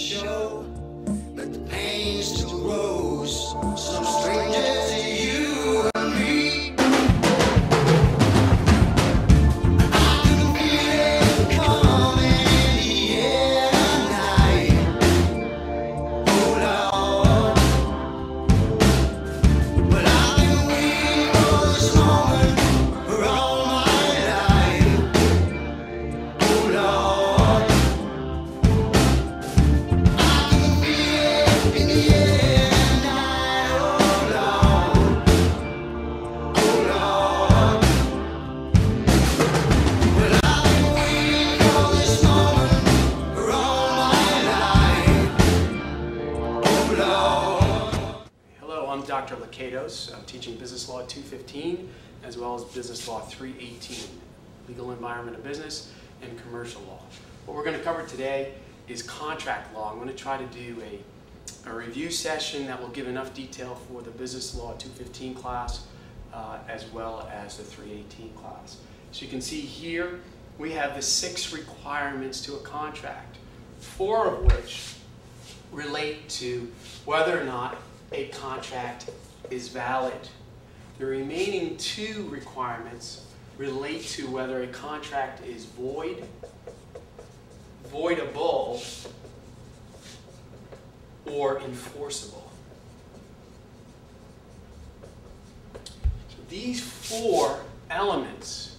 show, but the pain still grows. Some stranger to you and me. I can feel it coming in the air tonight. Oh Lord, but I've been waiting for this moment for all my life. Oh Lord, I can feel it in the air tonight. Oh Lord, oh Lord, well I've been waiting for this moment for all my life. Oh Lord. Hello, I'm Dr. Lakatos. I'm teaching Business Law 215 as well as Business Law 318, Legal Environment of Business and Commercial Law. What we're going to cover today is contract law. I'm going to try to do a review session that will give enough detail for the Business Law 215 class as well as the 318 class. So you can see here we have the 6 requirements to a contract, 4 of which relate to whether or not a contract is valid. The remaining 2 requirements relate to whether a contract is void, voidable, or enforceable. So these 4 elements,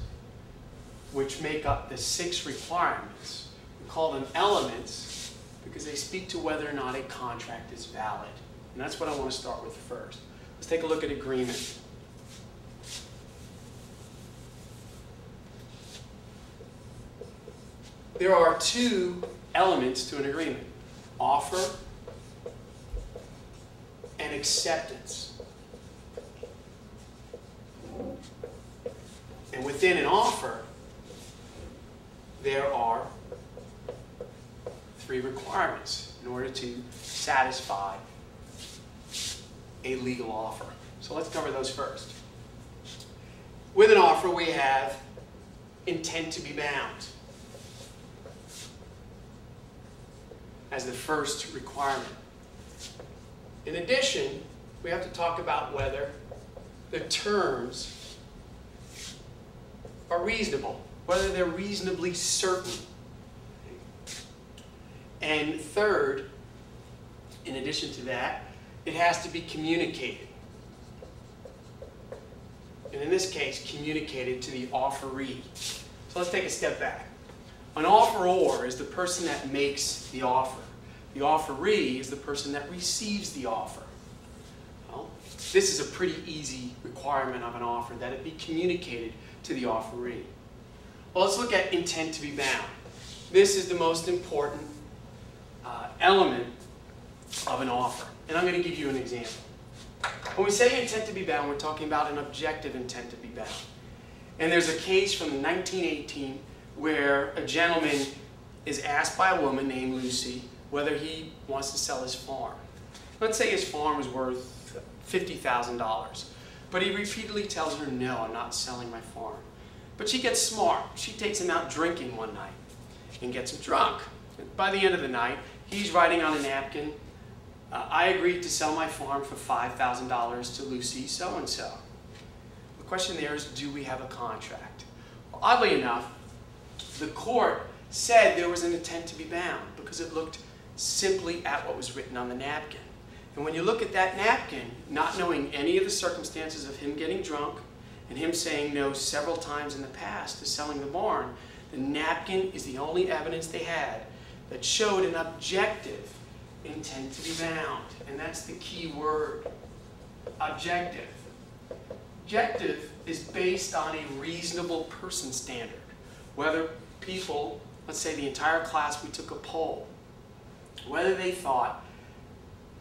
which make up the 6 requirements, we call them elements because they speak to whether or not a contract is valid. And that's what I want to start with first. Let's take a look at agreement. There are 2 elements to an agreement: offer and acceptance. And within an offer, there are 3 requirements in order to satisfy a legal offer. So let's cover those first. With an offer, we have intent to be bound as the first requirement. In addition, we have to talk about whether the terms are reasonable, whether they're reasonably certain. And third, in addition to that, it has to be communicated. And in this case, communicated to the offeree. So let's take a step back. An offeror is the person that makes the offer. The offeree is the person that receives the offer. Well, this is a pretty easy requirement of an offer, that it be communicated to the offeree. Well, let's look at intent to be bound. This is the most important element of an offer. And I'm going to give you an example. When we say intent to be bound, we're talking about an objective intent to be bound. And there's a case from 1918 where a gentleman is asked by a woman named Lucy whether he wants to sell his farm. Let's say his farm is worth $50,000, but he repeatedly tells her, "No, I'm not selling my farm." But she gets smart. She takes him out drinking one night and gets him drunk. By the end of the night, he's writing on a napkin, "I agreed to sell my farm for $5,000 to Lucy so-and-so." The question there is, do we have a contract? Well, oddly enough, the court said there was an intent to be bound because it looked simply at what was written on the napkin. And when you look at that napkin, not knowing any of the circumstances of him getting drunk and him saying no several times in the past to selling the barn, the napkin is the only evidence they had that showed an objective intent to be bound. And that's the key word, objective. Objective is based on a reasonable person standard. Whether people, let's say the entire class, we took a poll, whether they thought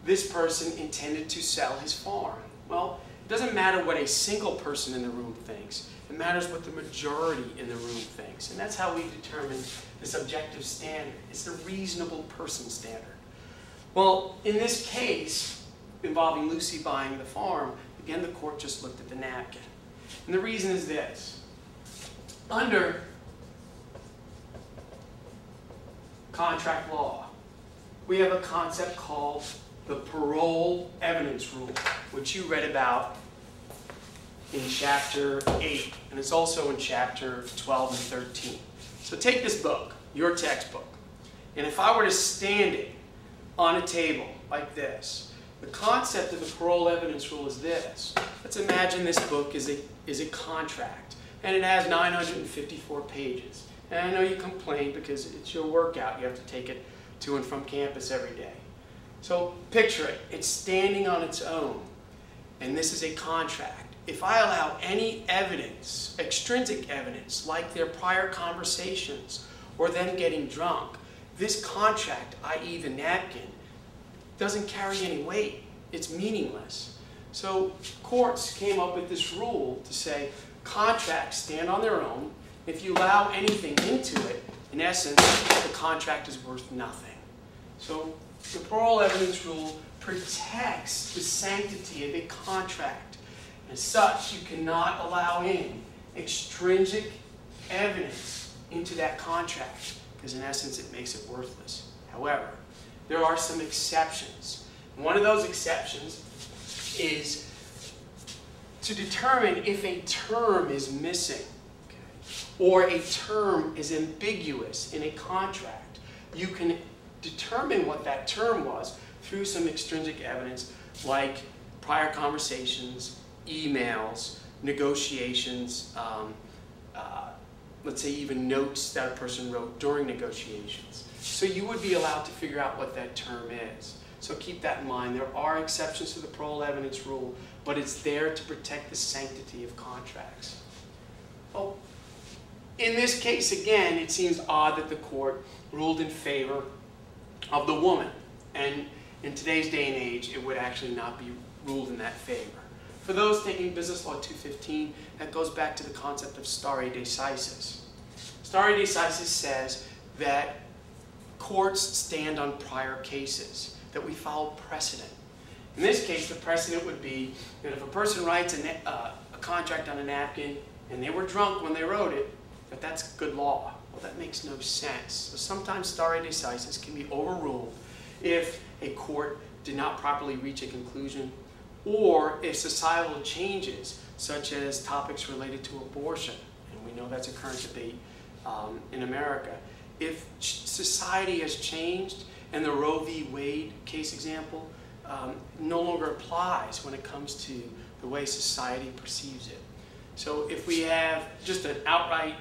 this person intended to sell his farm. Well, it doesn't matter what a single person in the room thinks. It matters what the majority in the room thinks. And that's how we determine this objective standard. It's a reasonable person standard. Well, in this case, involving Lucy buying the farm, again, the court just looked at the napkin. And the reason is this. Under contract law, we have a concept called the parole evidence rule, which you read about in chapter 8, and it's also in chapter 12 and 13. So take this book, your textbook, and if I were to stand it on a table like this, the concept of the parole evidence rule is this. Let's imagine this book is a contract, and it has 954 pages. And I know you complain because it's your workout. You have to take it to and from campus every day. So picture it. It's standing on its own, and this is a contract. If I allow any evidence, extrinsic evidence, like their prior conversations or them getting drunk, this contract, i.e. the napkin, doesn't carry any weight. It's meaningless. So courts came up with this rule to say contracts stand on their own. If you allow anything into it, in essence, the contract is worth nothing. So the parole evidence rule protects the sanctity of a contract. As such, you cannot allow in extrinsic evidence into that contract, because in essence it makes it worthless. However, there are some exceptions. One of those exceptions is to determine if a term is missing, or a term is ambiguous in a contract. You can determine what that term was through some extrinsic evidence like prior conversations, emails, negotiations, let's say even notes that a person wrote during negotiations. So you would be allowed to figure out what that term is. So keep that in mind. There are exceptions to the parole evidence rule, but it's there to protect the sanctity of contracts. Well, in this case, again, it seems odd that the court ruled in favor of the woman. And in today's day and age, it would actually not be ruled in that favor. For those taking Business Law 215, that goes back to the concept of stare decisis. Stare decisis says that courts stand on prior cases, that we follow precedent. In this case, the precedent would be that if a person writes a contract on a napkin and they were drunk when they wrote it, that's good law. Well, that makes no sense. So sometimes stare decisis can be overruled if a court did not properly reach a conclusion, or if societal changes, such as topics related to abortion, and we know that's a current debate in America. If society has changed and the Roe v. Wade case example no longer applies when it comes to the way society perceives it. So if we have just an outright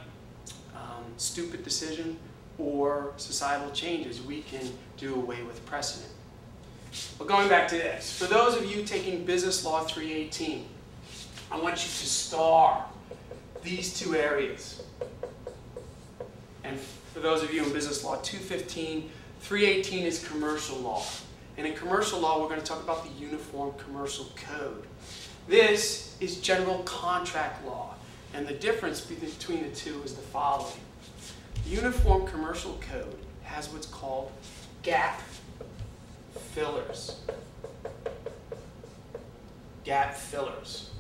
stupid decision or societal changes, we can do away with precedent. But going back to this, for those of you taking Business Law 318, I want you to star these two areas. And for those of you in Business Law 215, 318 is commercial law. And in commercial law, we're going to talk about the Uniform Commercial Code. This is general contract law. And the difference between the two is the following. The Uniform Commercial Code has what's called gap fillers. Gap fillers.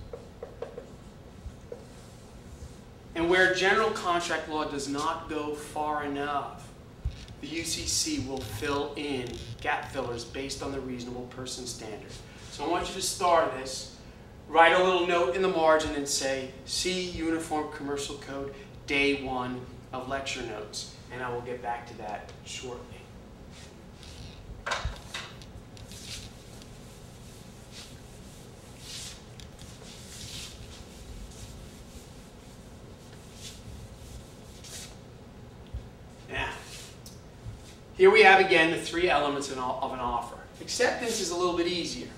And where general contract law does not go far enough, the UCC will fill in gap fillers based on the reasonable person standard. So I want you to star this, write a little note in the margin and say, see Uniform Commercial Code, day 1 of lecture notes. And I will get back to that shortly. Now, here we have again the 3 elements of an offer. Acceptance is a little bit easier.